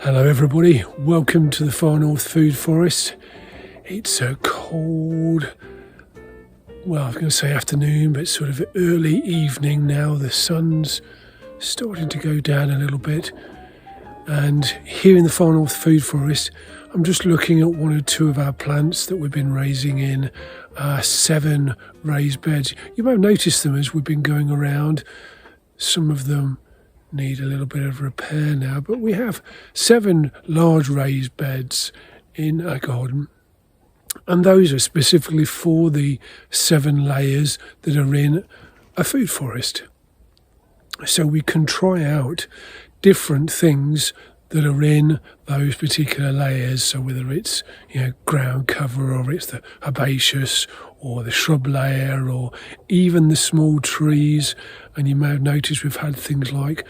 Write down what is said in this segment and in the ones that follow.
Hello everybody, welcome to the Far North Food Forest. It's a cold, well I was going to say afternoon, but sort of early evening now. The sun's starting to go down a little bit, and here in the Far North Food Forest I'm just looking at one or two of our plants that we've been raising in 7 raised beds. You may have noticed them as we've been going around. Some of them need a little bit of repair now, but we have 7 large raised beds in our garden, and those are specifically for the 7 layers that are in a food forest. So we can try out different things that are in those particular layers. So whether it's ground cover, or it's the herbaceous, or the shrub layer, or even the small trees. And you may have noticed we've had things like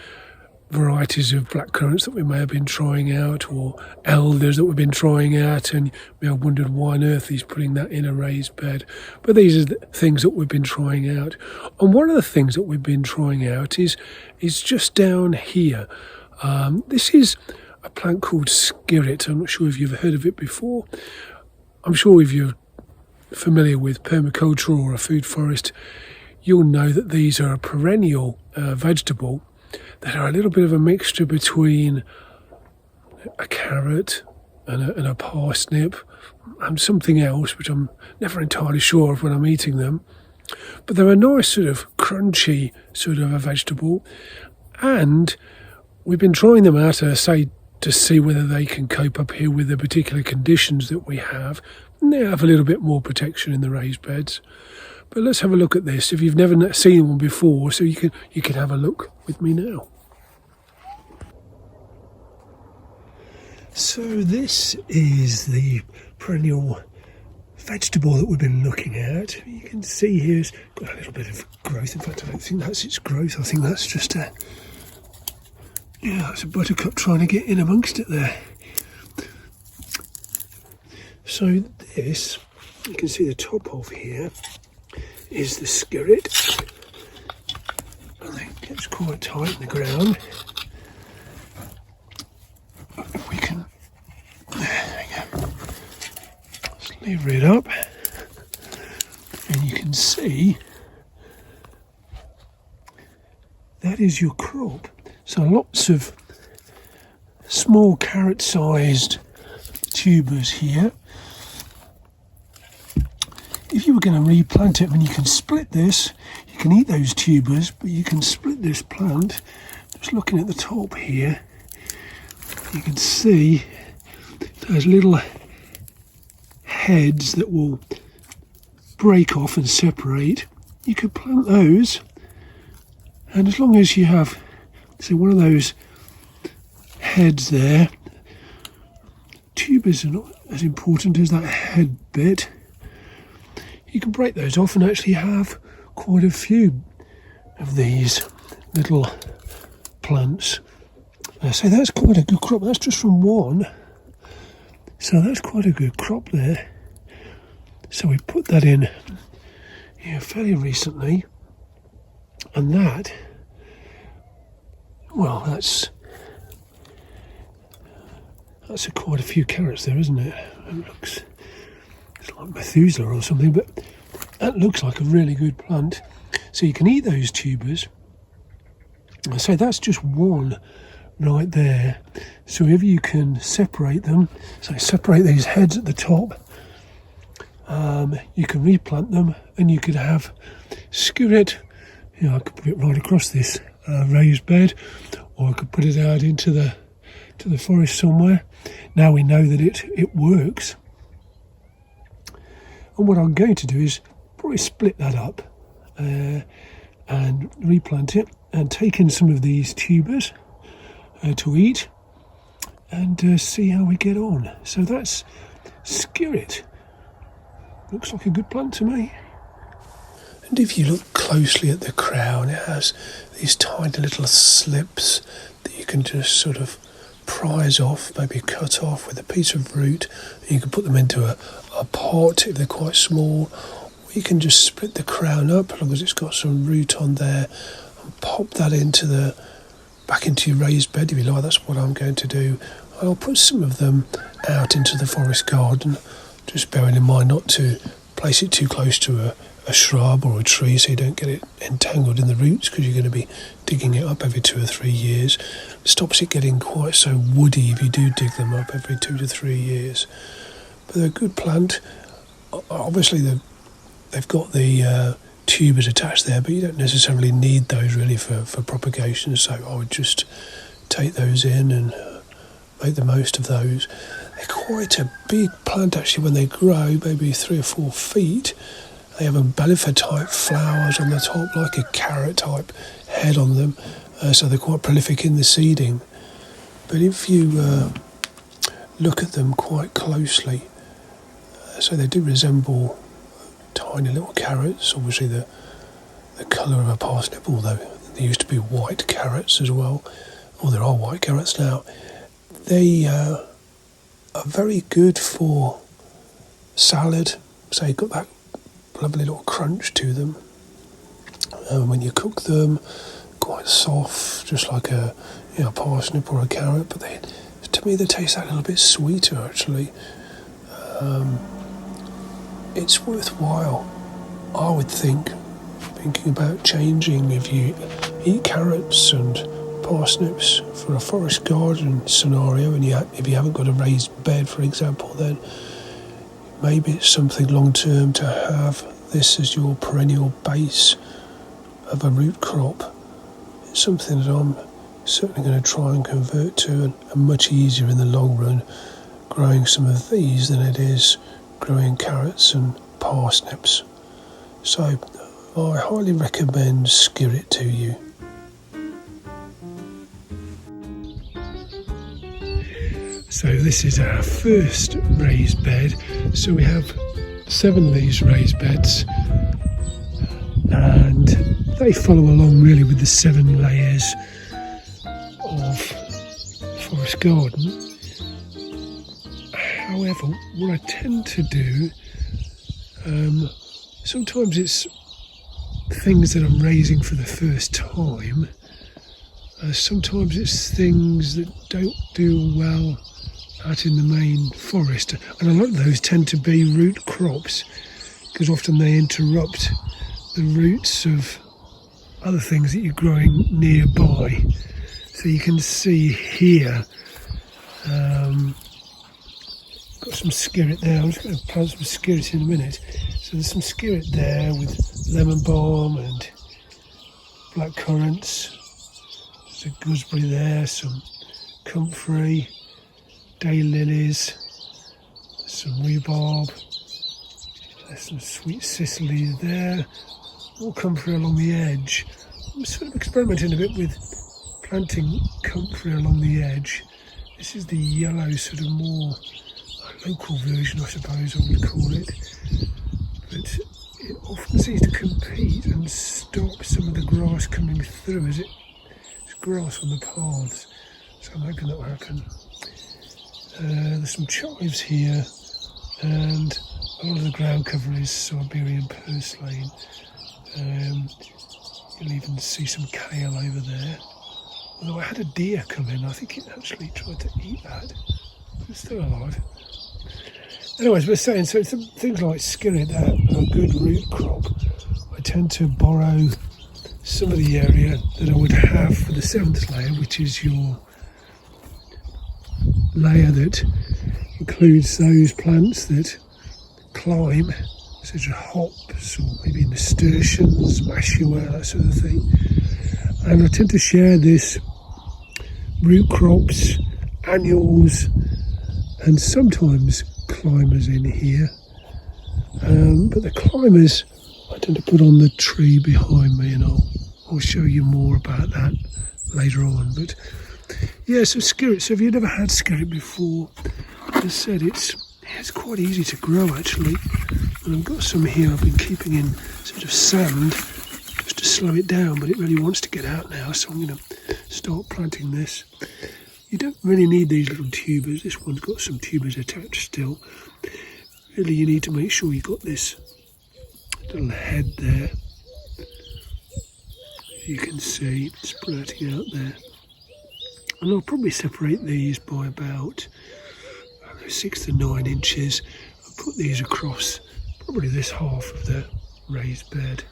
varieties of blackcurrants that we may have been trying out, or elders that we've been trying out, and you may have wondered why on earth he's putting that in a raised bed. But these are the things that we've been trying out. And one of the things that we've been trying out is just down here. This is a plant called Skirret. I'm not sure if you've heard of it before. I'm sure if you're familiar with permaculture or a food forest, you'll know that these are a perennial vegetable that are a little bit of a mixture between a carrot and a parsnip and something else, which I'm never entirely sure of when I'm eating them. But they're a nice sort of crunchy sort of a vegetable, and we've been trying them out, to see whether they can cope up here with the particular conditions that we have. And they have a little bit more protection in the raised beds. But let's have a look at this. If you've never seen one before, so you can have a look with me now. So this is the perennial vegetable that we've been looking at. You can see here it's got a little bit of growth. In fact, I don't think that's its growth. I think that's just that's a buttercup trying to get in amongst it there. So this, you can see the top of here, is the skirret. And it gets quite tight in the ground. If we can, there we go. Just lever it up, and you can see that is your crop. So lots of small carrot-sized tubers here. If you were going to replant it, you can split this. You can eat those tubers, but you can split this plant. Just looking at the top here, you can see those little heads that will break off and separate. You could plant those, and as long as you have, so one of those heads there, tubers are not as important as that head bit. You can break those off and actually have quite a few of these little plants. So that's quite a good crop. That's just from one. So that's quite a good crop there. So we put that in fairly recently, and that, well, that's quite a few carrots there, isn't it? It looks, it's like Methuselah or something, but that looks like a really good plant. So you can eat those tubers. So that's just one right there. So if you can separate them, so separate these heads at the top, you can replant them, and you could have skirret. I could put it right across this raised bed, or I could put it out into the forest somewhere. Now we know that it works. And what I'm going to do is probably split that up and replant it, and take in some of these tubers to eat, and see how we get on. So that's skirret. Looks like a good plant to me. And if you look closely at the crown, it has these tiny little slips that you can just sort of prise off, maybe cut off with a piece of root, and you can put them into a pot if they're quite small, or you can just split the crown up as long as it's got some root on there, and pop that into the back into your raised bed if you like. That's what I'm going to do. I'll put some of them out into the forest garden, just bearing in mind not to place it too close to a shrub or a tree so you don't get it entangled in the roots, because you're going to be digging it up every 2 or 3 years. It stops it getting quite so woody if you do dig them up every 2 to 3 years. But they're a good plant. Obviously they've got the tubers attached there, but you don't necessarily need those really for propagation, so I would just take those in and make the most of those. They're quite a big plant actually when they grow, maybe 3 or 4 feet. They have umbellifer type flowers on the top, like a carrot type head on them, so they're quite prolific in the seeding. But if you look at them quite closely, so they do resemble tiny little carrots, obviously the colour of a parsnip, although there used to be white carrots as well, or there are white carrots now. They are very good for salad, so you've got that lovely little crunch to them. When you cook them, quite soft, just like a parsnip or a carrot, but to me they taste that little bit sweeter actually. It's worthwhile, I would think, thinking about changing. If you eat carrots and parsnips for a forest garden scenario, and if you haven't got a raised bed, for example, then maybe it's something long term to have this as your perennial base of a root crop. It's something that I'm certainly going to try and convert to, and much easier in the long run growing some of these than it is growing carrots and parsnips. So I highly recommend Skirret to you. So this is our first raised bed. So we have 7 of these raised beds, and they follow along really with the 7 layers of forest garden. However, what I tend to do, sometimes it's things that I'm raising for the first time. Sometimes it's things that don't do well out in the main forest, and a lot of those tend to be root crops, because often they interrupt the roots of other things that you're growing nearby. So you can see here, got some skirret there. I'm just going to plant some skirret in a minute. So there's some skirret there with lemon balm and blackcurrants. There's a gooseberry there, some comfrey, daylilies, some rhubarb, there's some sweet cicely there, all comfrey along the edge. I'm sort of experimenting a bit with planting comfrey along the edge. This is the yellow, sort of more local version, I suppose I would call it, but it often seems to compete and stop some of the grass coming through as it's grass on the paths, so I'm hoping that will happen. There's some chives here, and a lot of the ground cover is Siberian purslane. You'll even see some kale over there. Although I had a deer come in, I think it actually tried to eat that. It's still alive. Anyways, we're saying, so some things like skirret that are a good root crop, I tend to borrow some of the area that I would have for the 7th layer, which is your layer that includes those plants that climb, such as hops or maybe nasturtiums, mashua, that sort of thing. And I tend to share this root crops, annuals, and sometimes climbers in here. But the climbers I tend to put on the tree behind me, and I'll show you more about that later on. But yeah, so skirret. So if you've never had skirret before, as I said, it's quite easy to grow actually. And I've got some here I've been keeping in sort of sand just to slow it down, but it really wants to get out now, so I'm going to start planting this. You don't really need these little tubers. This one's got some tubers attached still. Really, you need to make sure you've got this little head there. You can see sprouting out there. And I'll probably separate these by about 6 to 9 inches. I'll put these across probably this half of the raised bed.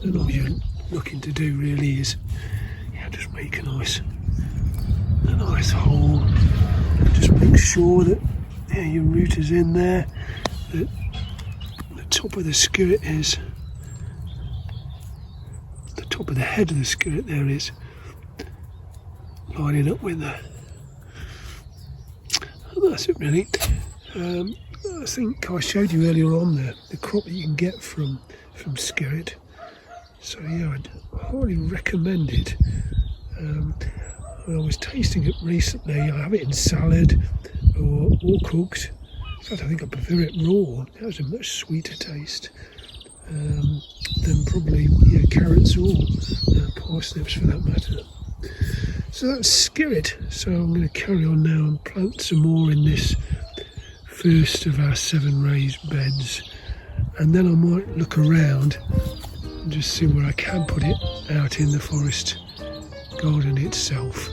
And all you're looking to do really is just make a nice hole. Just make sure that your root is in there, that the top of the skirret is, the top of the head of the skirret there is lining up with the, and that's it really. I think I showed you earlier on the crop that you can get from skirret, so yeah, I'd highly recommend it. I was tasting it recently. I have it in salad or cooked. In fact, I think I prefer it raw. It has a much sweeter taste than probably carrots or parsnips for that matter. So that's skirret. So I'm going to carry on now and plant some more in this first of our 7 raised beds, and then I might look around and just see where I can put it out in the forest garden itself.